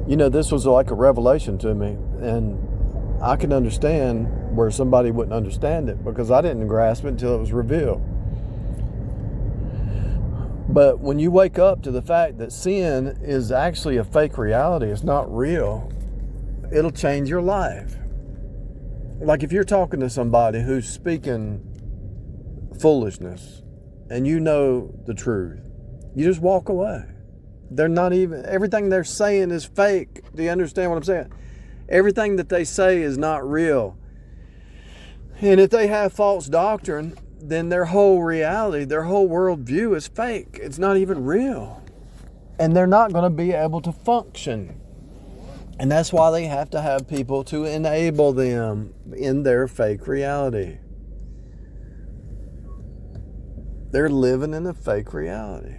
This was like a revelation to me, and I can understand where somebody wouldn't understand it because I didn't grasp it until it was revealed. But when you wake up to the fact that sin is actually a fake reality, it's not real, it'll change your life. Like if you're talking to somebody who's speaking foolishness and you know the truth, you just walk away. They're not even, everything they're saying is fake. Do you understand what I'm saying? Everything that they say is not real. And if they have false doctrine, then their whole reality, their whole worldview is fake. It's not even real. And they're not going to be able to function. And that's why they have to have people to enable them in their fake reality. They're living in a fake reality.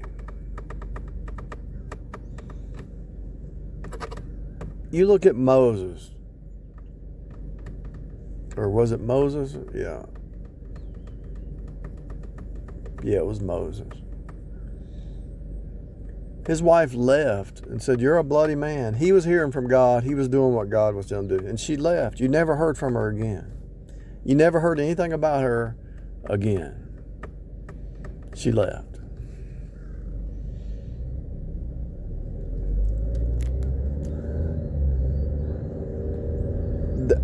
You look at Moses. Or was it Moses? Yeah. Yeah, it was Moses. His wife left and said, "You're a bloody man." He was hearing from God. He was doing what God was telling him to do. And she left. You never heard from her again. You never heard anything about her again. She left.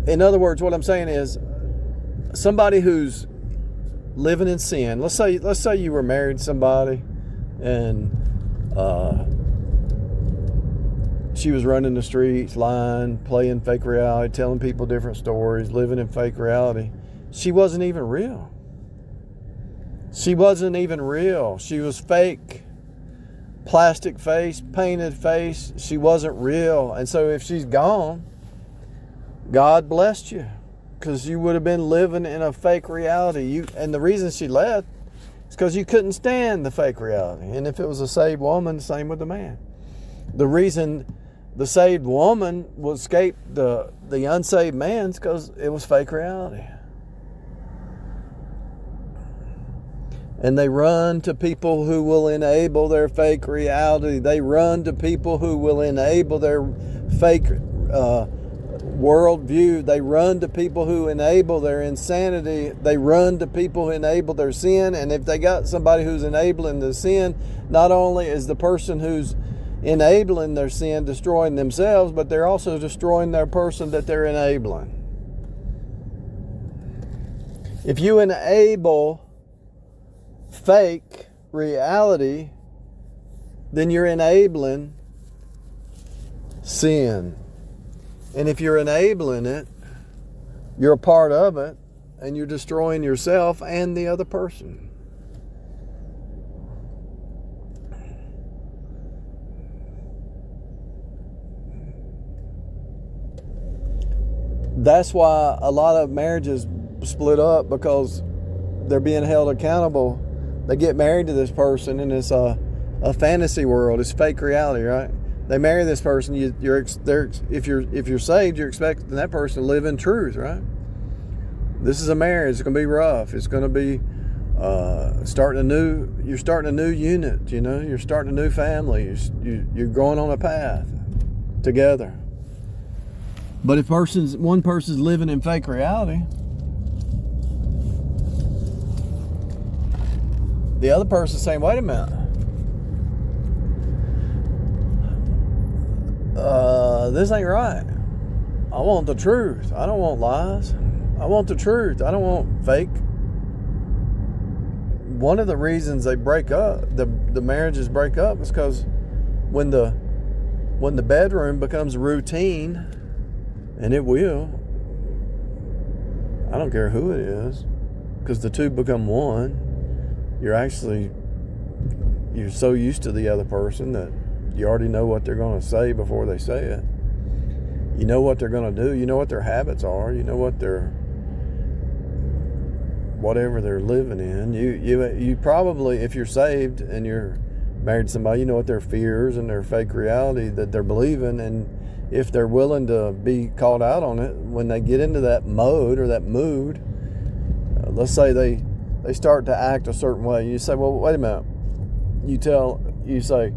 In other words, what I'm saying is, somebody who's living in sin. Let's say you were married to somebody, and she was running the streets, lying, playing fake reality, telling people different stories, living in fake reality. She wasn't even real. She wasn't even real. She was fake. Plastic face, painted face. She wasn't real. And so if she's gone, God blessed you, because you would have been living in a fake reality. And the reason she left is because you couldn't stand the fake reality. And if it was a saved woman, same with the man. The reason the saved woman will escape the unsaved man is because it was fake reality. And they run to people who will enable their fake reality. They run to people who will enable their fake worldview. They run to people who enable their insanity. They run to people who enable their sin. And if they got somebody who's enabling the sin, not only is the person who's enabling their sin destroying themselves, but they're also destroying their person that they're enabling. If you enable fake reality, then you're enabling sin. And if you're enabling it, you're a part of it, and you're destroying yourself and the other person. That's why a lot of marriages split up, because they're being held accountable. They get married to this person, and it's a fantasy world. It's fake reality, right? They marry this person. If you're saved, you're expecting that person to live in truth, right? This is a marriage. It's going to be rough. It's going to be you're starting a new unit. You're starting a new family. You're going on a path together. But if one person's living in fake reality, the other person's saying, "Wait a minute. This ain't right. I want the truth. I don't want lies. I want the truth. I don't want fake." One of the reasons they break up, the marriages break up, is because when the bedroom becomes routine, and it will, I don't care who it is, because the two become one. You're so used to the other person that you already know what they're going to say before they say it. You know what they're going to do. You know what their habits are. You know what whatever they're living in. You probably, if you're saved and you're married to somebody, you know what their fears and their fake reality that they're believing. And if they're willing to be called out on it, when they get into that mode or that mood, let's say they start to act a certain way. You say, "Well, wait a minute." You say,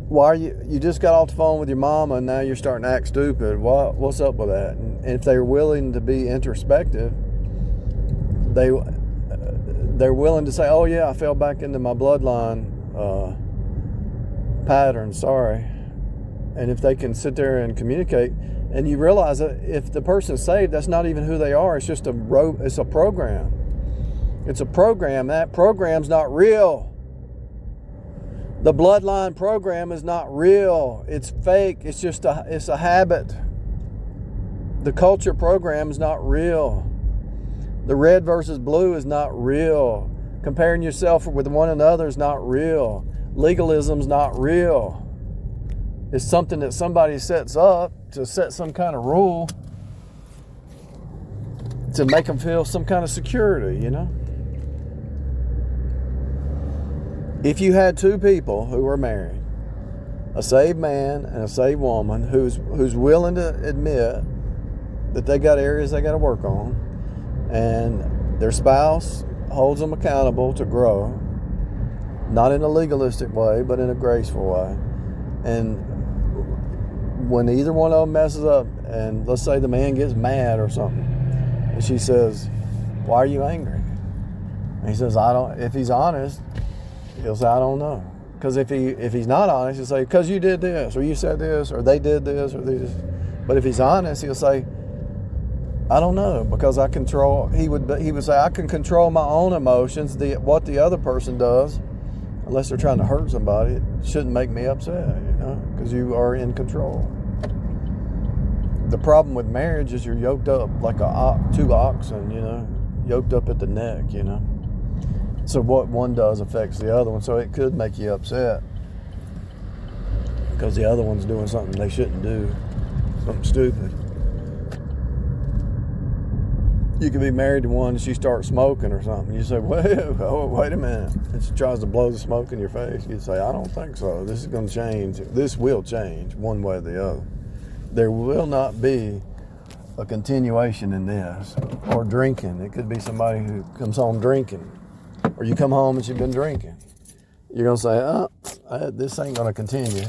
why are you just got off the phone with your mama and now you're starting to act stupid? What's up with that? And if they're willing to be introspective, they're willing to say, oh yeah, I fell back into my bloodline pattern, sorry. And if they can sit there and communicate, and you realize that if the person's saved, that's not even who they are. It's just it's a program. It's a program. That program's not real. The bloodline program is not real. It's fake. It's just it's a habit. The culture program is not real. The red versus blue is not real. Comparing yourself with one another is not real. Legalism is not real. It's something that somebody sets up to set some kind of rule to make them feel some kind of security, you know? If you had two people who were married, a saved man and a saved woman who's willing to admit that they got areas they got to work on, and their spouse holds them accountable to grow, not in a legalistic way, but in a graceful way. And when either one of them messes up, and let's say the man gets mad or something, and she says, why are you angry? And he says, if he's honest, he'll say, I don't know. Because if he's not honest, he'll say, because you did this, or you said this, or they did this, or this. But if he's honest, he'll say, I don't know, because he would say, I can control my own emotions. What the other person does, unless they're trying to hurt somebody, it shouldn't make me upset, you know, because you are in control. The problem with marriage is you're yoked up like two oxen, you know, yoked up at the neck, you know. So what one does affects the other one. So it could make you upset because the other one's doing something they shouldn't do, something stupid. You could be married to one and she starts smoking or something. You say, wait a minute. And she tries to blow the smoke in your face. You'd say, I don't think so. This is going to change. This will change one way or the other. There will not be a continuation in this. Or drinking. It could be somebody who comes home drinking. Or you come home and she's been drinking. You're going to say, this ain't going to continue.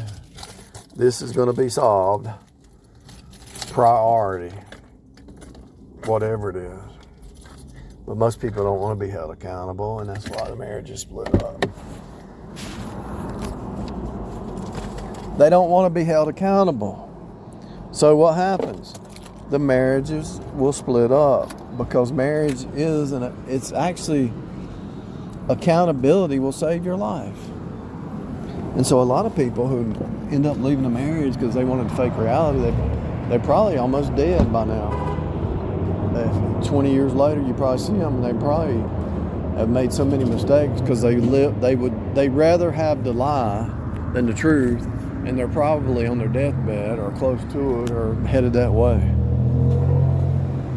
This is going to be solved. Priority. Whatever it is. But most people don't want to be held accountable, and that's why the marriage is split up. They don't want to be held accountable. So what happens? The marriages will split up because marriage it's actually, accountability will save your life. And so a lot of people who end up leaving a marriage because they wanted to fake reality, they're probably almost dead by now. 20 years later, you probably see them, and they probably have made so many mistakes because they'd rather have the lie than the truth, and they're probably on their deathbed or close to it or headed that way.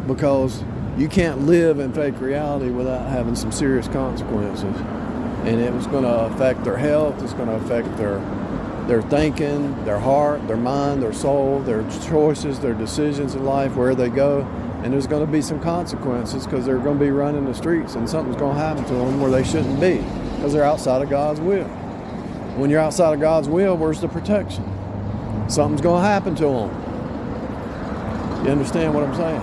Because you can't live in fake reality without having some serious consequences, and it was going to affect their health. It's going to affect their thinking, their heart, their mind, their soul, their choices, their decisions in life, where they go. And there's going to be some consequences because they're going to be running the streets and something's going to happen to them where they shouldn't be because they're outside of God's will. When you're outside of God's will, where's the protection? Something's going to happen to them. You understand what I'm saying?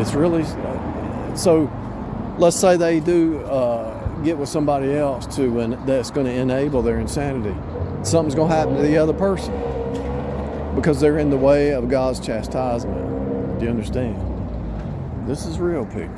It's really... So let's say they do get with somebody else that's going to enable their insanity. Something's going to happen to the other person because they're in the way of God's chastisement. Do you understand? This is real, people.